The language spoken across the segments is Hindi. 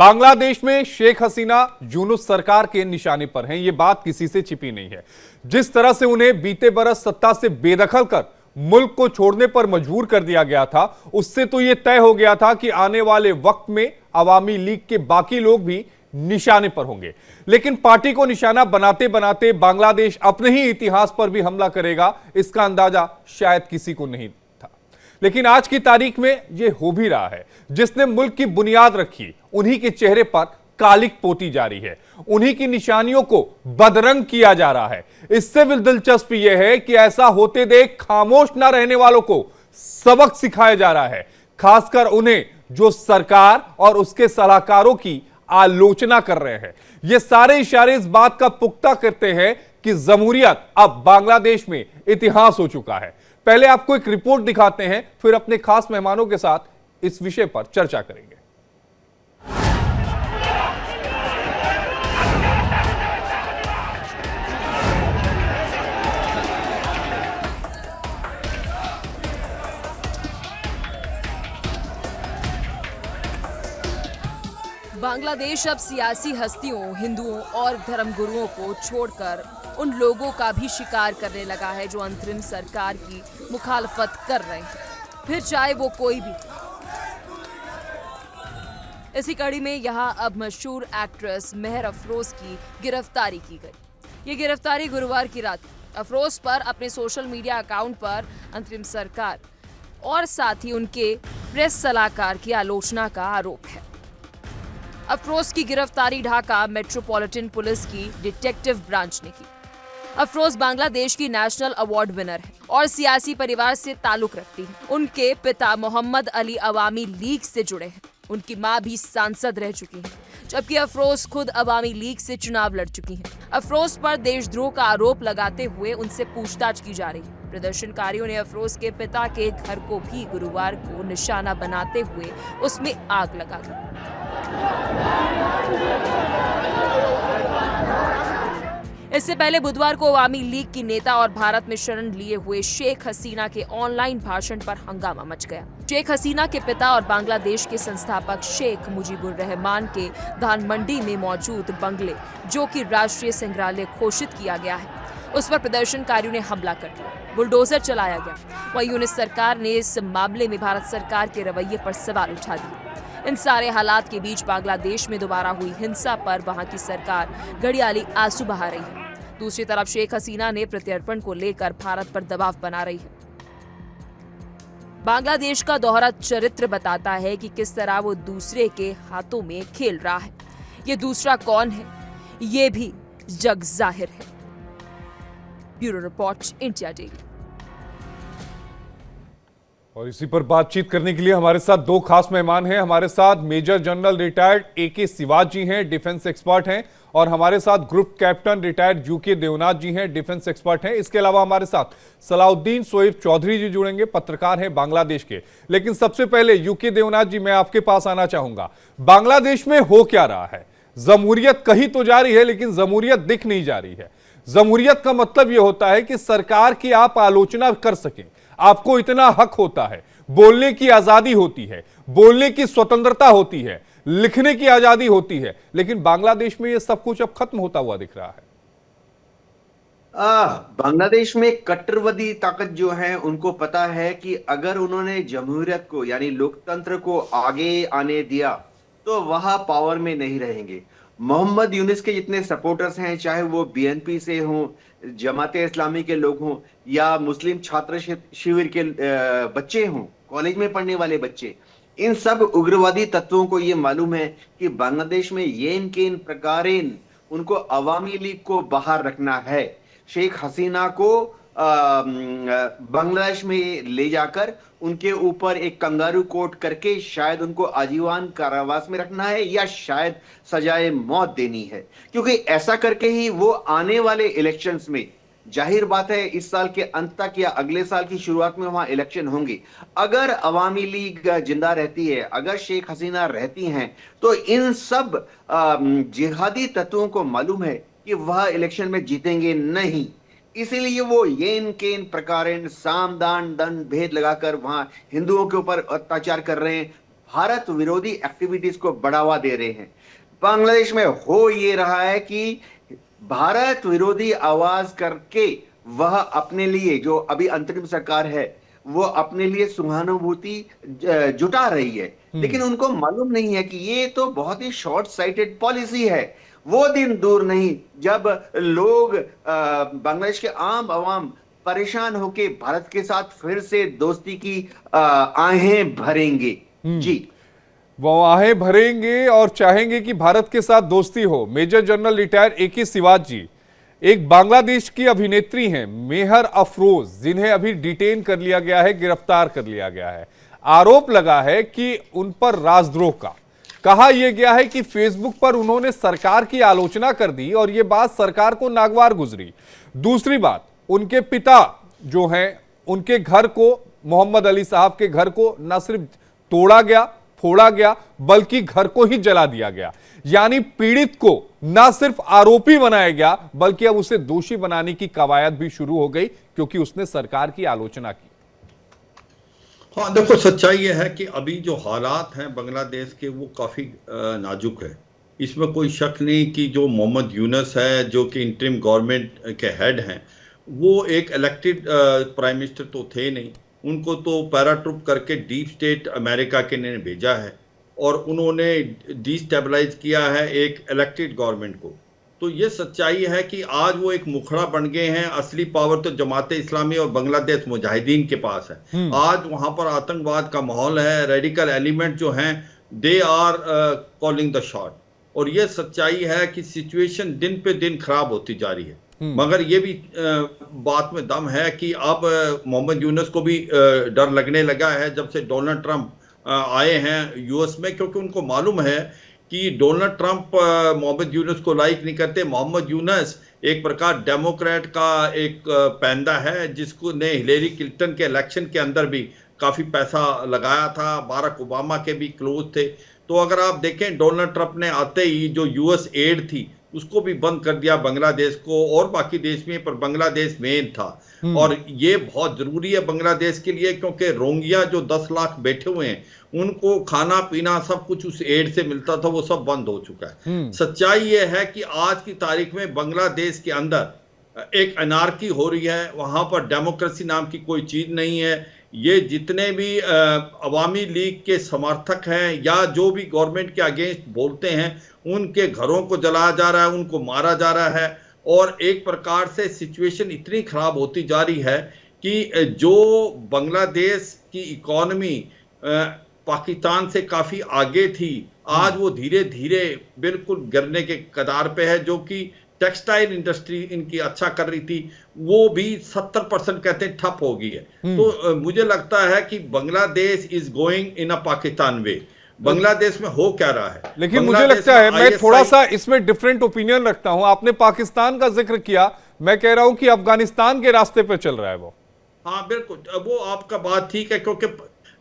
बांग्लादेश में शेख हसीना यूनुस सरकार के निशाने पर हैं, यह बात किसी से छिपी नहीं है। जिस तरह से उन्हें बीते बरस सत्ता से बेदखल कर मुल्क को छोड़ने पर मजबूर कर दिया गया था, उससे तो यह तय हो गया था कि आने वाले वक्त में अवामी लीग के बाकी लोग भी निशाने पर होंगे। लेकिन पार्टी को निशाना बनाते बनाते बांग्लादेश अपने ही इतिहास पर भी हमला करेगा, इसका अंदाजा शायद किसी को नहीं था। लेकिन आज की तारीख में यह हो भी रहा है। जिसने मुल्क की बुनियाद रखी, उन्हीं के चेहरे पर कालिक पोती जा रही है, उन्हीं की निशानियों को बदरंग किया जा रहा है। इससे भी दिलचस्प यह है कि ऐसा होते देख खामोश ना रहने वालों को सबक सिखाया जा रहा है, खासकर उन्हें जो सरकार और उसके सलाहकारों की आलोचना कर रहे हैं। ये सारे इशारे इस बात का पुख्ता करते हैं कि जमहूरियत अब बांग्लादेश में इतिहास हो चुका है। पहले आपको एक रिपोर्ट दिखाते हैं, फिर अपने खास मेहमानों के साथ इस विषय पर चर्चा करेंगे। बांग्लादेश अब सियासी हस्तियों, हिंदुओं और धर्मगुरुओं को छोड़कर उन लोगों का भी शिकार करने लगा है जो अंतरिम सरकार की मुखालफत कर रहे हैं, फिर चाहे वो कोई भी। इसी कड़ी में यहां अब मशहूर एक्ट्रेस मेहर अफरोज की गिरफ्तारी की गई। ये गिरफ्तारी गुरुवार की रात अफरोज पर अपने सोशल मीडिया अकाउंट पर अंतरिम सरकार और साथ ही उनके प्रेस सलाहकार की आलोचना का आरोप है। अफरोज की गिरफ्तारी ढाका मेट्रोपॉलिटन पुलिस की डिटेक्टिव ब्रांच ने की। अफरोज बांग्लादेश की नेशनल अवार्ड विनर है और सियासी परिवार से ताल्लुक रखती है। उनके पिता मोहम्मद अली अवामी लीग से जुड़े हैं। उनकी मां भी सांसद रह चुकी हैं, जबकि अफरोज खुद अवामी लीग से चुनाव लड़ चुकी हैं। अफरोज पर देशद्रोह का आरोप लगाते हुए उनसे पूछताछ की जा रही है। प्रदर्शनकारियों ने अफरोज के पिता के घर को भी गुरुवार को निशाना बनाते हुए उसमें आग लगा दी। इससे पहले बुधवार को अवामी लीग की नेता और भारत में शरण लिए हुए शेख हसीना के ऑनलाइन भाषण पर हंगामा मच गया। शेख हसीना के पिता और बांग्लादेश के संस्थापक शेख मुजीबुर रहमान के धानमंडी में मौजूद बंगले, जो कि राष्ट्रीय संग्रहालय घोषित किया गया है, उस पर प्रदर्शनकारियों ने हमला कर दिया, बुलडोजर चलाया गया। वहीं यूनुस सरकार ने इस मामले में भारत सरकार के रवैये पर सवाल उठा दिए। इन सारे हालात के बीच बांग्लादेश में दोबारा हुई हिंसा पर वहां की सरकार घड़ियाली आंसू बहा रही है। दूसरी तरफ शेख हसीना ने प्रत्यर्पण को लेकर भारत पर दबाव बना रही है। बांग्लादेश का दोहरा चरित्र बताता है कि किस तरह वो दूसरे के हाथों में खेल रहा है। ये दूसरा कौन है, ये भी जग जाहिर है। Bureau report, India daily. और इसी पर बातचीत करने के लिए हमारे साथ दो खास मेहमान हैं। हमारे साथ major general retired AK Shivaji हैं, डिफेंस एक्सपर्ट हैं, और हमारे साथ group captain retired UK Devnath ji हैं, डिफेंस एक्सपर्ट हैं। इसके अलावा हमारे साथ सलाउद्दीन सोएब चौधरी जी जुड़ेंगे, पत्रकार हैं बांग्लादेश के। लेकिन सबसे पहले UK देवनाथ जी, मैं आपके पास आना चाहूंगा। बांग्लादेश में हो क्या रहा है? जमहूरियत कही तो जा रही है, लेकिन जमहूरियत दिख नहीं जा रही है। जमहूरियत का मतलब यह होता है कि सरकार की आप आलोचना कर सकें, आपको इतना हक होता है, बोलने की आजादी होती है, बोलने की स्वतंत्रता होती है, लिखने की आजादी होती है। लेकिन बांग्लादेश में यह सब कुछ अब खत्म होता हुआ दिख रहा है। बांग्लादेश में कट्टरवादी ताकत जो है, उनको पता है कि अगर उन्होंने जमहूरियत को यानी लोकतंत्र को आगे आने दिया तो वह पावर में नहीं रहेंगे। मोहम्मद यूनुस के जितने सपोर्टर्स हैं, चाहे वो BNP से हों, जमाते इस्लामी के लोग हों, या मुस्लिम छात्र शिविर के बच्चे हों, कॉलेज में पढ़ने वाले बच्चे, इन सब उग्रवादी तत्वों को ये मालूम है कि बांग्लादेश में ये इनके इन प्रकारेन उनको अवामी लीग को बाहर रखना है। शेख हसीना को बांग्लादेश में ले जाकर उनके ऊपर एक कंगारू कोर्ट करके शायद उनको आजीवन कारावास में रखना है, या शायद सजाए मौत देनी है। क्योंकि ऐसा करके ही वो आने वाले इलेक्शंस में, जाहिर बात है इस साल के अंत तक या अगले साल की शुरुआत में वहां इलेक्शन होंगे, अगर अवामी लीग जिंदा रहती है, अगर शेख हसीना रहती हैं, तो इन सब जिहादी तत्वों को मालूम है कि वह इलेक्शन में जीतेंगे नहीं। इसीलिए वो ये इनके इन प्रकार साम दान दंड भेद लगाकर वहां हिंदुओं के ऊपर अत्याचार कर रहे हैं, भारत विरोधी एक्टिविटीज को बढ़ावा दे रहे हैं। बांग्लादेश में हो ये रहा है कि भारत विरोधी आवाज करके वह अपने लिए, जो अभी अंतरिम सरकार है, वो अपने लिए सहानुभूति जुटा रही है, लेकिन उनको मालूम नहीं है कि ये तो बहुत ही शॉर्ट साइटेड पॉलिसी है। वो दिन दूर नहीं जब लोग बांग्लादेश के आम आवाम परेशान होके भारत के साथ फिर से दोस्ती की आहें भरेंगे। जी, वो आहें भरेंगे और चाहेंगे कि भारत के साथ दोस्ती हो। Major general retire AK. Siwach ji एक बांग्लादेश की अभिनेत्री हैं, मेहर अफरोज, जिन्हें अभी डिटेन कर लिया गया है, गिरफ्तार कर लिया गया है। आरोप लगा है कि उन पर राजद्रोह का। कहा यह गया है कि फेसबुक पर उन्होंने सरकार की आलोचना कर दी और यह बात सरकार को नागवार गुजरी। दूसरी बात, उनके पिता जो हैं, उनके घर को, मोहम्मद अली साहब के घर को न सिर्फ तोड़ा गया, फोड़ा गया, बल्कि घर को ही जला दिया गया। यानी पीड़ित को न सिर्फ आरोपी बनाया गया, बल्कि अब उसे दोषी बनाने की कवायद भी शुरू हो गई, क्योंकि उसने सरकार की आलोचना की। हाँ, देखो, सच्चाई यह है कि अभी जो हालात हैं बांग्लादेश के, वो काफ़ी नाजुक है। इसमें कोई शक नहीं कि जो मोहम्मद यूनुस है, जो कि इंटरिम गवर्नमेंट के हेड हैं, वो एक इलेक्टेड प्राइम मिनिस्टर तो थे नहीं। उनको तो पैराट्रूप करके डीप स्टेट अमेरिका के ने भेजा है और उन्होंने डिस्टेबलाइज किया है एक इलेक्टेड गवर्नमेंट को। तो ये सच्चाई है कि आज वो एक मुखड़ा बन गए हैं। असली पावर तो जमात इस्लामी और बांग्लादेश मुजाहिदीन के पास है। आज वहां पर आतंकवाद का माहौल है, रेडिकल एलिमेंट जो हैं, they are calling the shot. और ये सच्चाई है कि सिचुएशन दिन पे दिन खराब होती जा रही है। मगर ये भी बात में दम है कि अब मोहम्मद यूनुस को भी डर लगने लगा है जब से डोनाल्ड ट्रंप आए हैं यूएस में, क्योंकि उनको मालूम है कि डोनाल्ड ट्रंप मोहम्मद यूनुस को लाइक नहीं करते। मोहम्मद यूनुस एक प्रकार डेमोक्रेट का एक पैंदा है, जिसको ने हिलेरी क्लिंटन के इलेक्शन के अंदर भी काफ़ी पैसा लगाया था, बाराक ओबामा के भी क्लोज थे। तो अगर आप देखें, डोनाल्ड ट्रंप ने आते ही जो यूएस एड थी उसको भी बंद कर दिया बांग्लादेश को, और बाकी देश में, पर बांग्लादेश मेन था। और ये बहुत जरूरी है बांग्लादेश के लिए, क्योंकि रोहिंग्या जो 10 लाख बैठे हुए हैं, उनको खाना पीना सब कुछ उस एड से मिलता था, वो सब बंद हो चुका है। सच्चाई ये है कि आज की तारीख में बांग्लादेश के अंदर एक अनार्की हो रही है। वहां पर डेमोक्रेसी नाम की कोई चीज नहीं है। ये जितने भी अवामी लीग के समर्थक हैं या जो भी गवर्नमेंट के अगेंस्ट बोलते हैं, उनके घरों को जलाया जा रहा है, उनको मारा जा रहा है। और एक प्रकार से सिचुएशन इतनी खराब होती जा रही है कि जो बांग्लादेश की इकोनॉमी पाकिस्तान से काफ़ी आगे थी, आज वो धीरे धीरे बिल्कुल गिरने के कगार पे है। जो कि टेक्सटाइल इंडस्ट्री इनकी अच्छा कर रही थी, वो भी 70% कहते हैं ठप हो गई है। तो मुझे लगता है कि बांग्लादेश इज गोइंग इन अ पाकिस्तान वे। बांग्लादेश में हो क्या रहा है, लेकिन मुझे लगता है, मैं थोड़ा सा इसमें डिफरेंट ओपिनियन रखता हूं। आपने पाकिस्तान का जिक्र किया, मैं कह रहा हूं कि अफगानिस्तान के रास्ते पे चल रहा है वो। हाँ बिल्कुल, वो आपका बात ठीक है, क्योंकि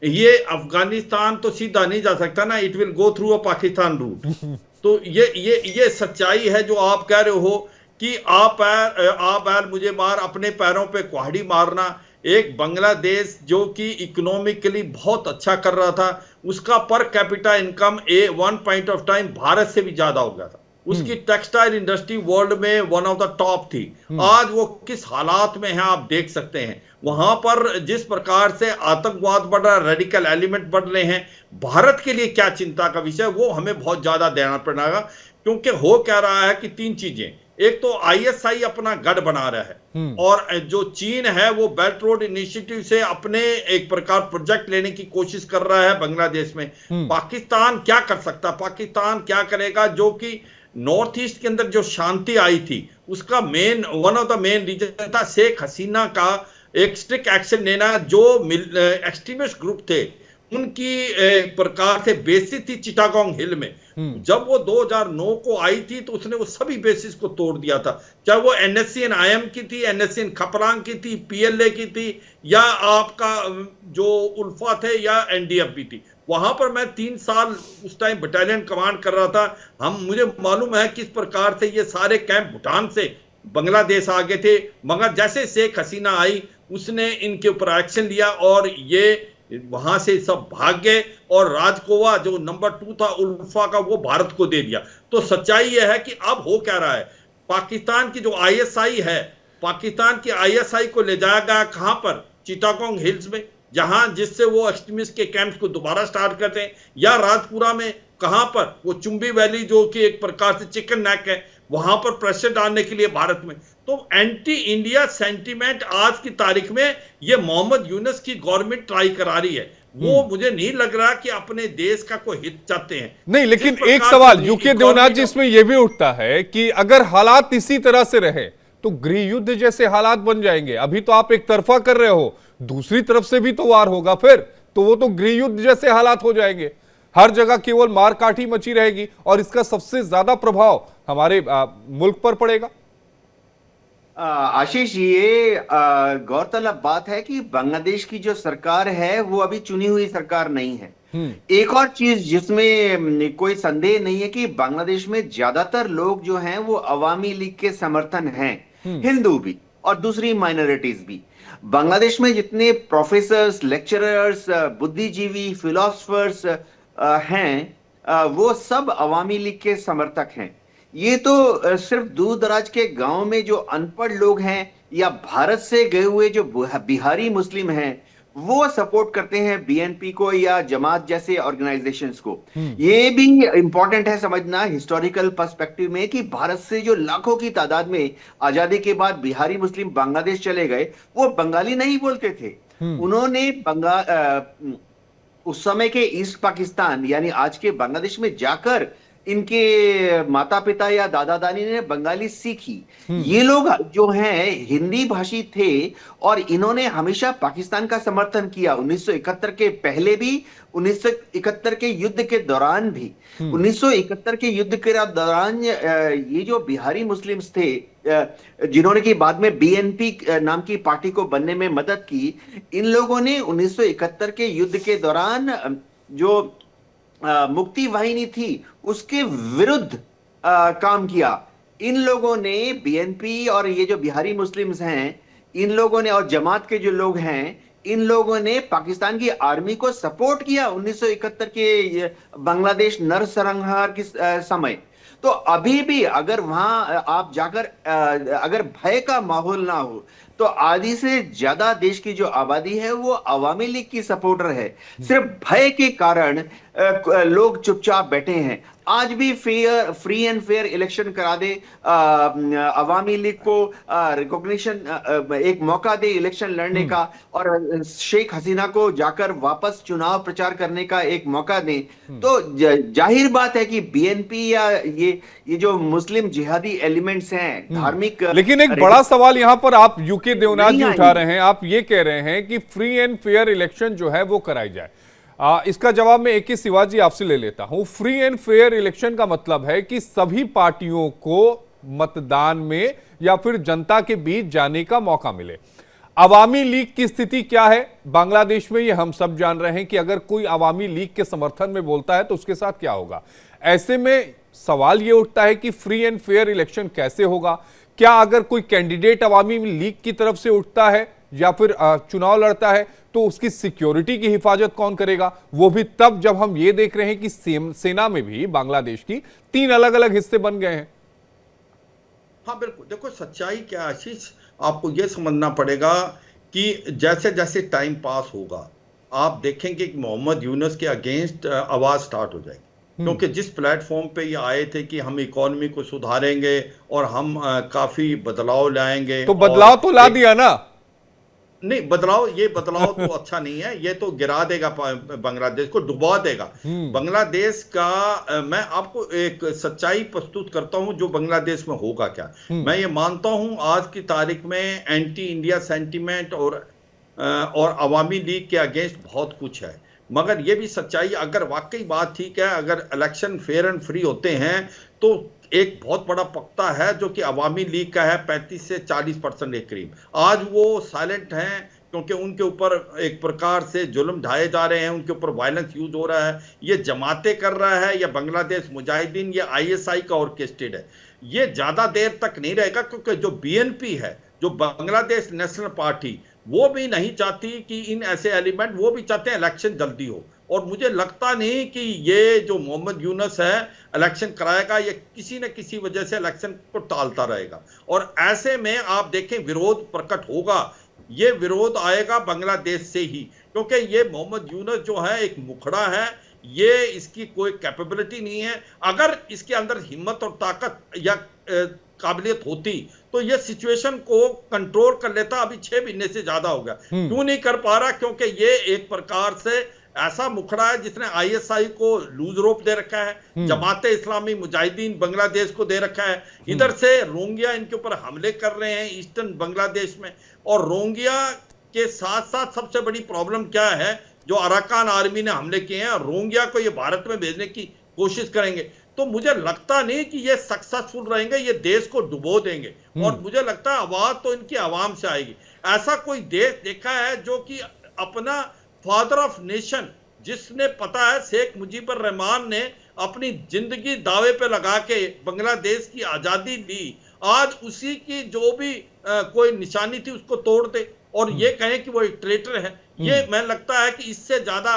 ये अफगानिस्तान तो सीधा नहीं जा सकता ना, it will go through a Pakistan route. तो ये सच्चाई है जो आप कह रहे हो कि आप पैर मुझे मार, अपने पैरों पे कुल्हाड़ी मारना। एक बांग्लादेश जो कि इकोनॉमिकली बहुत अच्छा कर रहा था, उसका per capita income one point of time Bharat से भी ज्यादा हो गया था। उसकी टेक्सटाइल इंडस्ट्री वर्ल्ड में वन ऑफ द टॉप थी। आज वो किस हालात में है आप देख सकते हैं। वहां पर जिस प्रकार से आतंकवाद बढ़ रहा है, रेडिकल एलिमेंट बढ़ रहे हैं, भारत के लिए क्या चिंता का विषय, वो हमें बहुत ज्यादा देना पड़ेगा। क्योंकि हो क्या रहा है कि 3 चीजें, एक तो आईएसआई अपना गढ़ बना रहा है, और जो चीन है वो बेल्ट रोड इनिशिएटिव से अपने एक प्रकार प्रोजेक्ट लेने की कोशिश कर रहा है बांग्लादेश में। पाकिस्तान क्या कर सकता, पाकिस्तान क्या करेगा? जो कि नॉर्थ ईस्ट के अंदर जो शांति आई थी, उसका one of the main reason था शेख हसीना का एक स्ट्रिक्ट एक्शन लेना। जो एक्सट्रीमिस्ट ग्रुप थे, उनकी एक प्रकार से बेसिस थी चिटागोंग हिल में। जब वो 2009 को आई थी तो उसने वो सभी बेसिस को तोड़ दिया था, चाहे वो NSCN-IM की थी, NSCN-खपरांग की थी, PLA की थी, या आपका जो उल्फा थे, या NDFB थी। वहां पर मैं 3 साल उस टाइम बटालियन कमांड कर रहा था। मुझे मालूम है किस प्रकार से ये सारे कैंप भूटान से बांग्लादेश आ गए थे, मगर जैसे शेख हसीना आई, उसने इनके ऊपर एक्शन लिया और ये वहां से सब भाग गए और राजकोवा जो नंबर 2 था उल्फा का, वो भारत को दे दिया। तो सच्चाई यह है कि अब हो क्या रहा है, पाकिस्तान की जो आईएसआई है, पाकिस्तान की आईएसआई को ले जाया गया कहां पर, चिटागोंग हिल्स में, जहां जिससे वो एक्सट्रीमिस्ट के कैंप्स को दोबारा स्टार्ट करते हैं, या राजपुरा में, कहां पर, वो चुंबी वैली जो कि एक प्रकार से चिकन नेक है, वहां पर प्रेशर डालने के लिए भारत में। तो एंटी इंडिया सेंटीमेंट आज की तारीख में ये मोहम्मद यूनुस की गवर्नमेंट ट्राई करा रही है। वो मुझे नहीं लग रहा कि अपने देश का कोई हित चाहते हैं। नहीं, लेकिन एक सवाल यूके देवनाथ जी इसमें यह भी उठता है कि अगर हालात इसी तरह से रहे तो गृह युद्ध जैसे हालात बन जाएंगे। अभी तो आप एक तरफा कर रहे हो, दूसरी तरफ से भी तो वार होगा, फिर तो वो तो गृह युद्ध जैसे हालात हो जाएंगे। हर जगह केवल मारकाठी मची रहेगी और इसका सबसे ज्यादा प्रभाव हमारे मुल्क पर पड़ेगा। आशीष, ये गौरतलब बात है कि बांग्लादेश की जो सरकार है वो अभी चुनी हुई सरकार नहीं है। एक और चीज जिसमें कोई संदेह नहीं है कि बांग्लादेश में ज्यादातर लोग जो हैं वो अवामी लीग के समर्थन हैं, हिंदू भी और दूसरी माइनॉरिटीज भी। बांग्लादेश में जितने प्रोफेसर्स, लेक्चरर्स, बुद्धिजीवी, फिलोसफर्स हैं, वो सब अवामी लीग के समर्थक हैं। ये तो सिर्फ दूर दराज के गांव में जो अनपढ़ लोग हैं या भारत से गए हुए जो बिहारी मुस्लिम हैं वो सपोर्ट करते हैं बीएनपी को या जमात जैसे ऑर्गेनाइजेशंस को। ये भी इंपॉर्टेंट है समझना हिस्टोरिकल पर्सपेक्टिव में कि भारत से जो लाखों की तादाद में आजादी के बाद बिहारी मुस्लिम बांग्लादेश चले गए, वो बंगाली नहीं बोलते थे। उन्होंने उस समय के ईस्ट पाकिस्तान यानी आज के बांग्लादेश में जाकर इनके माता पिता या दादा दादी ने बंगाली सीखी। ये लोग जो हैं हिंदी भाषी थे और इन्होंने हमेशा पाकिस्तान का समर्थन किया, 1971 के पहले भी, 1971 के युद्ध के दौरान भी। 1971 के युद्ध के दौरान ये जो बिहारी मुस्लिम्स थे जिन्होंने की बाद में बीएनपी नाम की पार्टी को बनने में मदद की, इन लोगों ने 1971 के युद्ध के दौरान जो मुक्ति वाहिनी थी उसके विरुद्ध काम किया। इन लोगों ने बीएनपी और ये जो बिहारी मुस्लिम्स हैं, इन लोगों ने और जमात के जो लोग हैं, इन लोगों ने पाकिस्तान की आर्मी को सपोर्ट किया 1971 के बांग्लादेश नरसंहार के समय। तो अभी भी अगर वहां आप जाकर अगर भय का माहौल ना हो तो आधी से ज्यादा देश की जो आबादी है वो अवामी लीग की सपोर्टर है। सिर्फ भय के कारण लोग चुपचाप बैठे हैं। आज भी फ्री एंड फेयर इलेक्शन करा दे, अवामी लीग को रिकॉग्निशन, एक मौका दे इलेक्शन लड़ने का और शेख हसीना को जाकर वापस चुनाव प्रचार करने का एक मौका दे, तो जाहिर बात है कि बीएनपी या ये जो मुस्लिम जिहादी एलिमेंट्स हैं, धार्मिक। लेकिन एक बड़ा सवाल यहां पर आप यूके देवनाथ जी उठा रहे हैं, आप ये कह रहे हैं कि फ्री एंड फेयर इलेक्शन जो है वो कराई जाए। इसका जवाब मैं AK शिवाजी आपसे ले लेता हूं। फ्री एंड फेयर इलेक्शन का मतलब है कि सभी पार्टियों को मतदान में या फिर जनता के बीच जाने का मौका मिले। अवामी लीग की स्थिति क्या है बांग्लादेश में, ये हम सब जान रहे हैं कि अगर कोई अवामी लीग के समर्थन में बोलता है तो उसके साथ क्या होगा। ऐसे में सवाल ये उठता है कि फ्री एंड फेयर इलेक्शन कैसे होगा। क्या अगर कोई कैंडिडेट अवामी लीग की तरफ से उठता है या फिर चुनाव लड़ता है तो उसकी सिक्योरिटी की हिफाजत कौन करेगा, वो भी तब जब हम ये देख रहे हैं कि सेना में भी बांग्लादेश की 3 अलग अलग हिस्से बन गए हैं। हाँ बिल्कुल, देखो सच्चाई क्या आशीष, आपको यह समझना पड़ेगा कि जैसे जैसे टाइम पास होगा आप देखेंगे कि मोहम्मद यूनुस के अगेंस्ट आवाज स्टार्ट हो जाएगी। क्योंकि जिस प्लेटफॉर्म पे ये आए थे कि हम इकोनॉमी को सुधारेंगे और हम काफी बदलाव लाएंगे, तो बदलाव तो ला दिया ना। नहीं, ये बदलाव तो अच्छा नहीं है, ये तो गिरा देगा बांग्लादेश को, डुबा देगा बांग्लादेश का। मैं आपको एक सच्चाई प्रस्तुत करता हूं जो बांग्लादेश में होगा क्या। मैं ये मानता हूं आज की तारीख में एंटी इंडिया सेंटीमेंट और अवामी लीग के अगेंस्ट बहुत कुछ है, मगर ये भी सच्चाई, अगर वाकई बात ठीक है, अगर इलेक्शन फेयर एंड फ्री होते हैं तो एक बहुत बड़ा पक्ता है जो कि अवामी लीग का है, 35 से 40% के करीब। आज वो साइलेंट हैं क्योंकि उनके ऊपर एक प्रकार से जुल्म ढाए जा रहे हैं, उनके ऊपर वायलेंस यूज हो रहा है। ये जमातें कर रहा है या बांग्लादेश मुजाहिदीन या ISI का ऑर्केस्ट्रेटेड है। ये ज्यादा देर तक नहीं रहेगा क्योंकि जो BNP है, जो बांग्लादेश नेशनल पार्टी, वो भी नहीं चाहती कि इन ऐसे एलिमेंट, वो भी चाहते हैं इलेक्शन जल्दी हो। और मुझे लगता नहीं कि ये जो मोहम्मद यूनुस है इलेक्शन कराएगा, ये किसी न किसी वजह से इलेक्शन को टालता रहेगा। और ऐसे में आप देखें विरोध प्रकट होगा, ये विरोध आएगा बांग्लादेश से ही, क्योंकि ये मोहम्मद यूनुस जो है एक मुखड़ा है, ये इसकी कोई कैपेबिलिटी नहीं है। अगर इसके अंदर हिम्मत और ताकत या काबिलियत होती तो ये सिचुएशन को कंट्रोल कर लेता। अभी 6 महीने से ज्यादा हो गया, क्यों नहीं कर पा रहा? क्योंकि ये एक प्रकार से ऐसा मुखड़ा है जिसने आईएसआई को लूज रोप दे रखा है, जमाते इस्लामी मुजाहिदीन बांग्लादेश को दे रखा है, इधर से रोहिंग्या इनके ऊपर हमले कर रहे हैं ईस्टर्न बांग्लादेश में। और रोहिंग्या के साथ साथ सबसे बड़ी प्रॉब्लम क्या है, जो अराकान आर्मी ने हमले किए हैं, रोहिंग्या को ये भारत में भेजने की कोशिश करेंगे। तो मुझे लगता नहीं कि ये सक्सेसफुल रहेंगे, ये देश को डुबो देंगे। और मुझे लगता है आवाज तो इनकी आवाम से आएगी। ऐसा कोई देश देखा है जो कि अपना फादर ऑफ नेशन, जिसने पता है शेख मुजीबुर रहमान ने अपनी जिंदगी दावे पे लगा के बांग्लादेश की आजादी ली, आज उसी की जो भी कोई निशानी थी उसको तोड़ दे और ये कहें कि वो एक ट्रेटर है। ये मैं लगता है कि इससे ज्यादा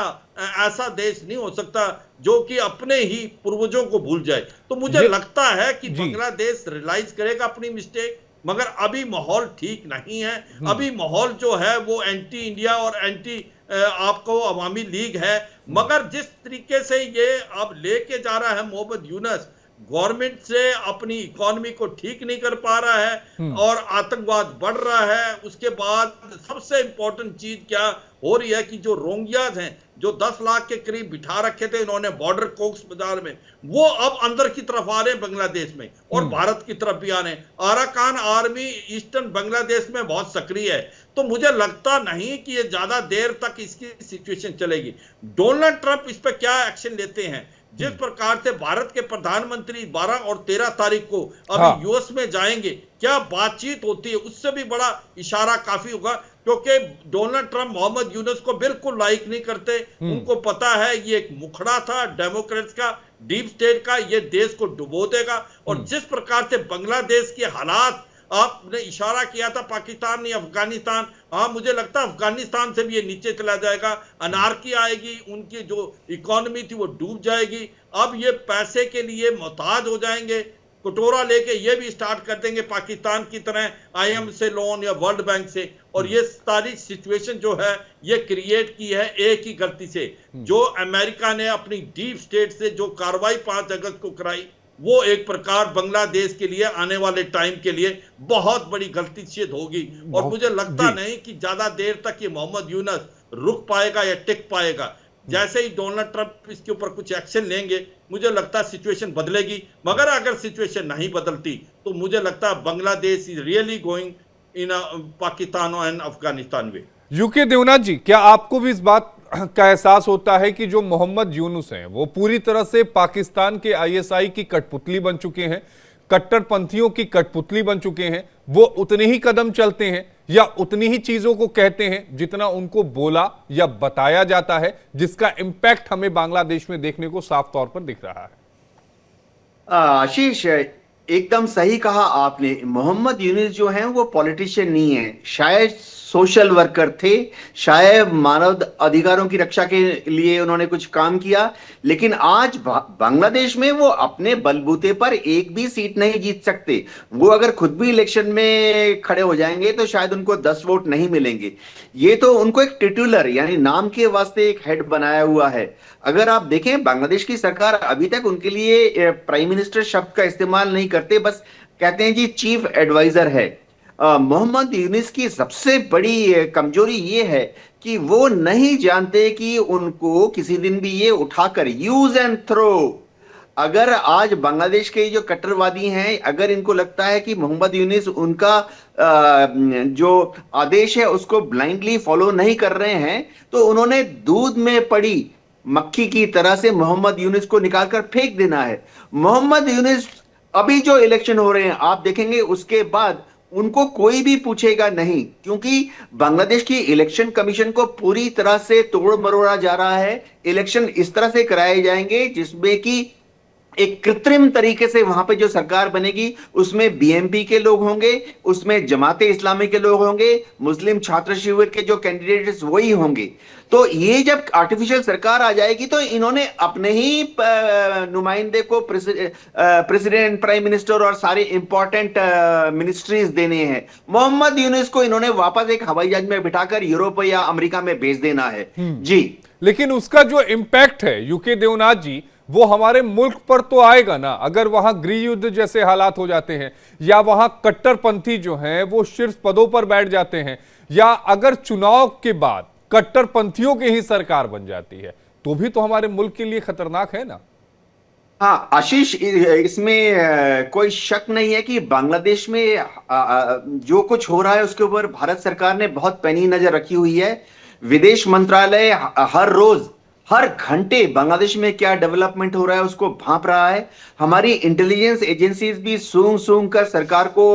ऐसा देश नहीं हो सकता जो कि अपने ही पूर्वजों को भूल जाए। तो मुझे लगता है कि बांग्लादेश रियलाइज करेगा अपनी मिस्टेक, मगर अभी माहौल ठीक नहीं है। अभी माहौल जो है वो एंटी इंडिया और एंटी आपको अवामी लीग है। मगर जिस तरीके से ये अब लेके जा रहा है मोहम्मद यूनुस, गवर्नमेंट से अपनी इकोनॉमी को ठीक नहीं कर पा रहा है और आतंकवाद बढ़ रहा है। उसके बाद सबसे इंपॉर्टेंट चीज क्या हो रही है कि जो रोहिंग्याज हैं, जो 10 लाख के करीब बिठा रखे थे इन्होंने बॉर्डर कोक्स बाजार में, वो अब अंदर की तरफ आ रहे हैं बांग्लादेश में और भारत की तरफ भी आ रहे हैं। अराकान आर्मी ईस्टर्न बांग्लादेश में बहुत सक्रिय है। तो मुझे लगता नहीं कि ये ज्यादा देर तक इसकी सिचुएशन चलेगी। डोनाल्ड ट्रंप इस पर क्या एक्शन लेते हैं? जिस प्रकार से भारत के प्रधानमंत्री 12 और 13 तारीख को अभी यूएस में जाएंगे, क्या बातचीत होती है, उससे भी बड़ा इशारा काफी होगा। क्योंकि डोनाल्ड ट्रंप मोहम्मद यूनुस को बिल्कुल लाइक नहीं करते। उनको पता है ये एक मुखड़ा था डेमोक्रेट्स का, डीप स्टेट का, ये देश को डुबो देगा। और जिस प्रकार से बांग्लादेश के हालात, आपने इशारा किया था पाकिस्तान या अफगानिस्तान, हाँ मुझे लगता है अफगानिस्तान से भी ये नीचे चला जाएगा, अनारकी आएगी, उनकी जो इकोनॉमी थी वो डूब जाएगी। अब ये पैसे के लिए मोहताज हो जाएंगे, कटोरा लेके ये भी स्टार्ट कर देंगे पाकिस्तान की तरह आईएम से लोन या वर्ल्ड बैंक से। और ये सारी सिचुएशन जो है ये क्रिएट की है एक ही गलती से, जो अमेरिका ने अपनी डीप स्टेट से जो कार्रवाई 5 अगस्त को कराई, वो एक प्रकार बांग्लादेश के लिए आने वाले टाइम के लिए बहुत बड़ी गलती सिद्ध होगी। और मुझे लगता नहीं कि ज्यादा देर तक ये मोहम्मद यूनुस रुक पाएगा या टिक पाएगा। जैसे ही डोनाल्ड ट्रंप इसके ऊपर कुछ एक्शन लेंगे, मुझे लगता है सिचुएशन बदलेगी। मगर अगर सिचुएशन नहीं बदलती तो मुझे लगता है Bangladesh is really going in Pakistan and Afghanistan way. UK Devnath ji, क्या आपको भी इस बात का एहसास होता है कि जो मोहम्मद यूनुस हैं वो पूरी तरह से पाकिस्तान के आईएसआई की कठपुतली बन चुके हैं, कट्टरपंथियों की कठपुतली बन चुके हैं? वो उतने ही कदम चलते हैं या उतनी ही चीजों को कहते हैं जितना उनको बोला या बताया जाता है, जिसका इंपैक्ट हमें बांग्लादेश में देखने को साफ तौर पर दिख रहा है? आशीष, एकदम सही कहा आपने। मोहम्मद यूनुस जो हैं वो पॉलिटिशियन नहीं है, शायद सोशल वर्कर थे, शायद मानव अधिकारों की रक्षा के लिए उन्होंने कुछ काम किया। लेकिन आज बांग्लादेश में वो अपने बलबूते पर एक भी सीट नहीं जीत सकते। वो अगर खुद भी इलेक्शन में खड़े हो जाएंगे तो शायद उनको 10 वोट नहीं मिलेंगे। ये तो उनको एक टिटुलर यानी नाम के वास्ते एक हेड बनाया हुआ है। अगर आप देखें बांग्लादेश की सरकार अभी तक उनके लिए प्राइम मिनिस्टर शब्द का इस्तेमाल नहीं करते, बस कहते हैं जी चीफ एडवाइजर है। मोहम्मद यूनुस की सबसे बड़ी कमजोरी ये है कि वो नहीं जानते कि उनको किसी दिन भी ये उठाकर यूज एंड थ्रो। अगर आज बांग्लादेश के जो कट्टरवादी हैं, अगर इनको लगता है कि मोहम्मद यूनुस उनका जो आदेश है उसको ब्लाइंडली फॉलो नहीं कर रहे हैं, तो उन्होंने दूध में पड़ी मक्खी की तरह से मोहम्मद यूनुस को निकालकर फेंक देना है। मोहम्मद यूनुस अभी जो इलेक्शन हो रहे हैं आप देखेंगे, उसके बाद उनको कोई भी पूछेगा नहीं, क्योंकि बांग्लादेश की इलेक्शन कमीशन को पूरी तरह से तोड़ मरोड़ा जा रहा है। इलेक्शन इस तरह से कराए जाएंगे जिसमें कि एक कृत्रिम तरीके से वहां पे जो सरकार बनेगी उसमें बीएमपी के लोग होंगे, उसमें जमाते इस्लामी के लोग होंगे, मुस्लिम छात्र शिविर के जो कैंडिडेट्स वही होंगे। तो ये जब आर्टिफिशियल सरकार आ जाएगी तो इन्होंने अपने ही नुमाइंदे को प्रेसिडेंट, प्राइम मिनिस्टर और सारे इंपॉर्टेंट मिनिस्ट्रीज देने हैं। मोहम्मद यूनुस को इन्होंने वापस एक हवाई जहाज में बिठाकर यूरोप या अमेरिका में भेज देना है जी। लेकिन उसका जो इम्पैक्ट है यूके देवनाथ जी, वो हमारे मुल्क पर तो आएगा ना। अगर वहां गृह युद्ध जैसे हालात हो जाते हैं, या वहां कट्टरपंथी जो हैं वो शीर्ष पदों पर बैठ जाते हैं, या अगर चुनाव के बाद कट्टरपंथियों की ही सरकार बन जाती है, तो भी तो हमारे मुल्क के लिए खतरनाक है ना। हाँ आशीष, इसमें कोई शक नहीं है कि बांग्लादेश में जो कुछ हो रहा है उसके ऊपर भारत सरकार ने बहुत पैनी नजर रखी हुई है। विदेश मंत्रालय हर रोज, हर घंटे बांग्लादेश में क्या डेवलपमेंट हो रहा है उसको भांप रहा है। हमारी इंटेलिजेंस एजेंसीज भी सूंघ सूंघ कर सरकार को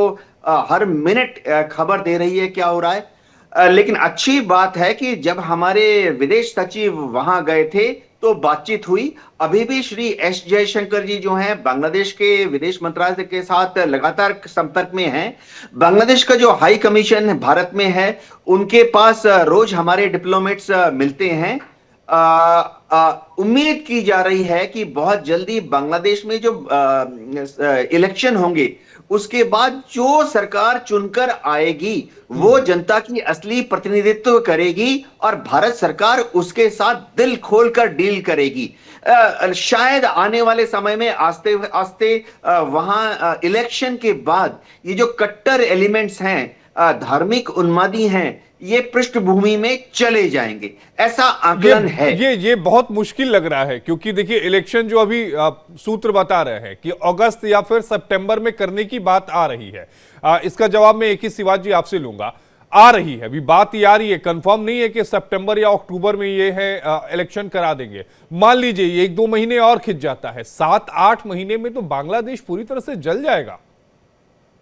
हर मिनट खबर दे रही है क्या हो रहा है। लेकिन अच्छी बात है कि जब हमारे विदेश सचिव वहां गए थे तो बातचीत हुई। अभी भी श्री एस जयशंकर जी जो हैं बांग्लादेश के विदेश मंत्रालय के साथ लगातार संपर्क में हैं। बांग्लादेश का जो हाई कमीशन भारत में है उनके पास रोज हमारे डिप्लोमेट्स मिलते हैं। उम्मीद की जा रही है कि बहुत जल्दी बांग्लादेश में जो इलेक्शन होंगे उसके बाद जो सरकार चुनकर आएगी वो जनता की असली प्रतिनिधित्व करेगी और भारत सरकार उसके साथ दिल खोलकर डील करेगी। शायद आने वाले समय में आस्ते आस्ते वहां इलेक्शन के बाद ये जो कट्टर एलिमेंट्स हैं, धार्मिक उन्मादी हैं, ये पृष्ठभूमि में चले जाएंगे, ऐसा आकलन है। ये बहुत मुश्किल लग रहा है, क्योंकि देखिए इलेक्शन जो अभी सूत्र बता रहे हैं कि अगस्त या फिर सितंबर में करने की बात आ रही है। इसका जवाब मैं एक ही शिवाजी जी आपसे लूंगा। आ रही है, अभी बात ये आ रही है, कंफर्म नहीं है कि सितंबर या अक्टूबर में ये है इलेक्शन करा देंगे। मान लीजिए ये 1-2 महीने और खिंच जाता है, 7-8 महीने में तो बांग्लादेश पूरी तरह से जल जाएगा।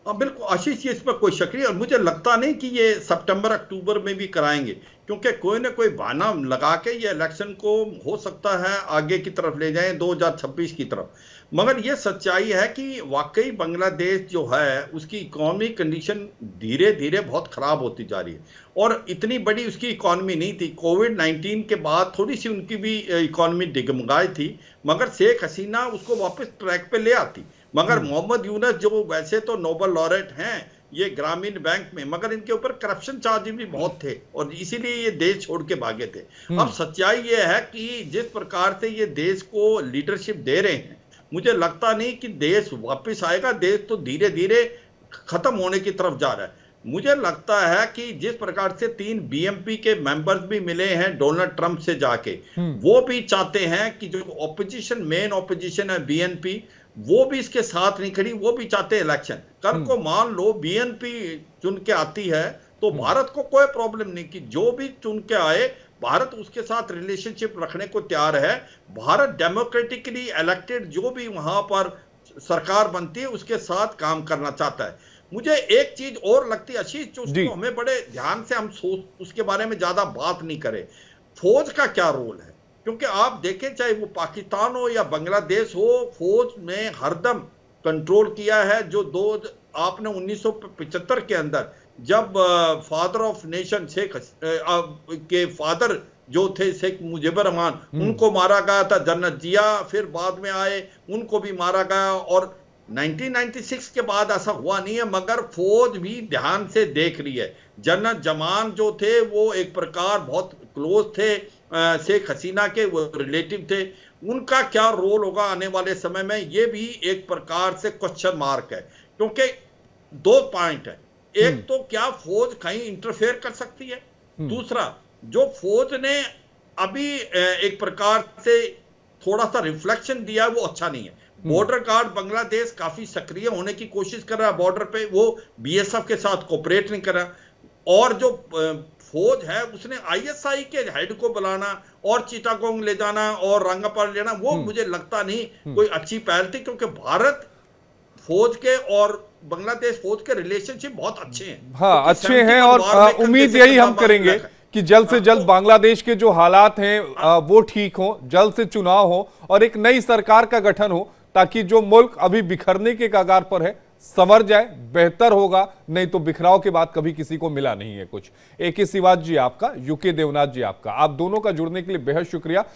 बिल्कुल आशीष, ये इसमें कोई शक नहीं। और मुझे लगता नहीं कि ये सितंबर अक्टूबर में भी कराएंगे, क्योंकि कोई ना कोई बहाना लगा के ये इलेक्शन को हो सकता है आगे की तरफ ले जाएं, 2026 की तरफ। मगर ये सच्चाई है कि वाकई बांग्लादेश जो है उसकी इकोनॉमी कंडीशन धीरे धीरे बहुत खराब होती जा रही है। और इतनी बड़ी उसकी इकोनॉमी नहीं थी, कोविड-19 के बाद थोड़ी सी उनकी भी इकोनॉमी डिगमगाई थी, मगर शेख हसीना उसको वापस ट्रैक पे ले आती। मगर मोहम्मद यूनुस जो वैसे तो नोबेल लॉरेट हैं ये ग्रामीण बैंक में, मगर इनके ऊपर करप्शन चार्ज भी बहुत थे और इसीलिए ये देश छोड़ के भागे थे। अब सच्चाई ये है कि जिस प्रकार से ये देश को लीडरशिप दे रहे हैं, मुझे लगता नहीं कि देश वापस आएगा। देश तो धीरे धीरे खत्म होने की तरफ जा रहा है। मुझे लगता है कि जिस प्रकार से 3 बीएमपी के मेंबर्स भी मिले हैं डोनाल्ड ट्रंप से जाके, वो भी चाहते हैं कि जो ऑपोजिशन, मेन ऑपोजिशन है बीएनपी, वो भी इसके साथ नहीं खड़ी, वो भी चाहते हैं इलेक्शन। कल को मान लो बीएनपी चुन के आती है तो भारत को कोई प्रॉब्लम नहीं कि जो भी चुन के आए भारत उसके साथ रिलेशनशिप रखने को तैयार है। भारत डेमोक्रेटिकली इलेक्टेड जो भी वहां पर सरकार बनती है उसके साथ काम करना चाहता है। मुझे एक चीज और लगती है आशीष, जो उसको हमें बड़े ध्यान से हम उसके बारे में ज्यादा बात नहीं करें, फौज का क्या रोल है। क्योंकि आप देखें चाहे वो पाकिस्तान हो या बांग्लादेश हो, फौज ने हरदम कंट्रोल किया है। जो आपने 1975 के अंदर जब फादर ऑफ नेशन शेख के फादर जो थे शेख मुजीबुर रहमान, उनको मारा गया था, जनरल जिया फिर बाद में आए, उनको भी मारा गया। और 1996 के बाद ऐसा हुआ नहीं है, मगर फौज भी ध्यान से देख रही है। जनरल जमान जो थे वो एक प्रकार बहुत क्लोज थे शेख हसीना के, वो रिलेटिव थे। उनका क्या रोल होगा आने वाले समय में, ये भी एक प्रकार से क्वेश्चन मार्क है। क्योंकि 2 पॉइंट है, एक तो क्या फौज कहीं इंटरफेयर कर सकती है, दूसरा जो फौज ने अभी एक प्रकार से थोड़ा सा रिफ्लेक्शन दिया है वो अच्छा नहीं है। बॉर्डर गार्ड बांग्लादेश काफी सक्रिय होने की कोशिश कर रहा है बॉर्डर पे, वो बीएसएफ के साथ कोऑपरेट नहीं कर रहा। और जो फौज है उसने आईएसआई के हेड को बुलाना और चिटागोंग ले जाना और रंगापाल लेना, वो मुझे लगता नहीं कोई अच्छी पहल थी। क्योंकि भारत फौज के और बांग्लादेश फौज के रिलेशनशिप बहुत अच्छे हैं। हाँ, अच्छे हैं। और उम्मीद यही हम करेंगे कि जल्द से जल्द बांग्लादेश के जो हालात हैं वो ठीक हो, जल्द से चुनाव हो और एक नई सरकार का गठन हो, ताकि जो मुल्क अभी बिखरने के कगार पर है संवर जाए, बेहतर होगा। नहीं तो बिखराव के बाद कभी किसी को मिला नहीं है कुछ। AK सिवाज जी आपका, UK देवनाथ जी आपका, आप दोनों का जुड़ने के लिए बेहद शुक्रिया।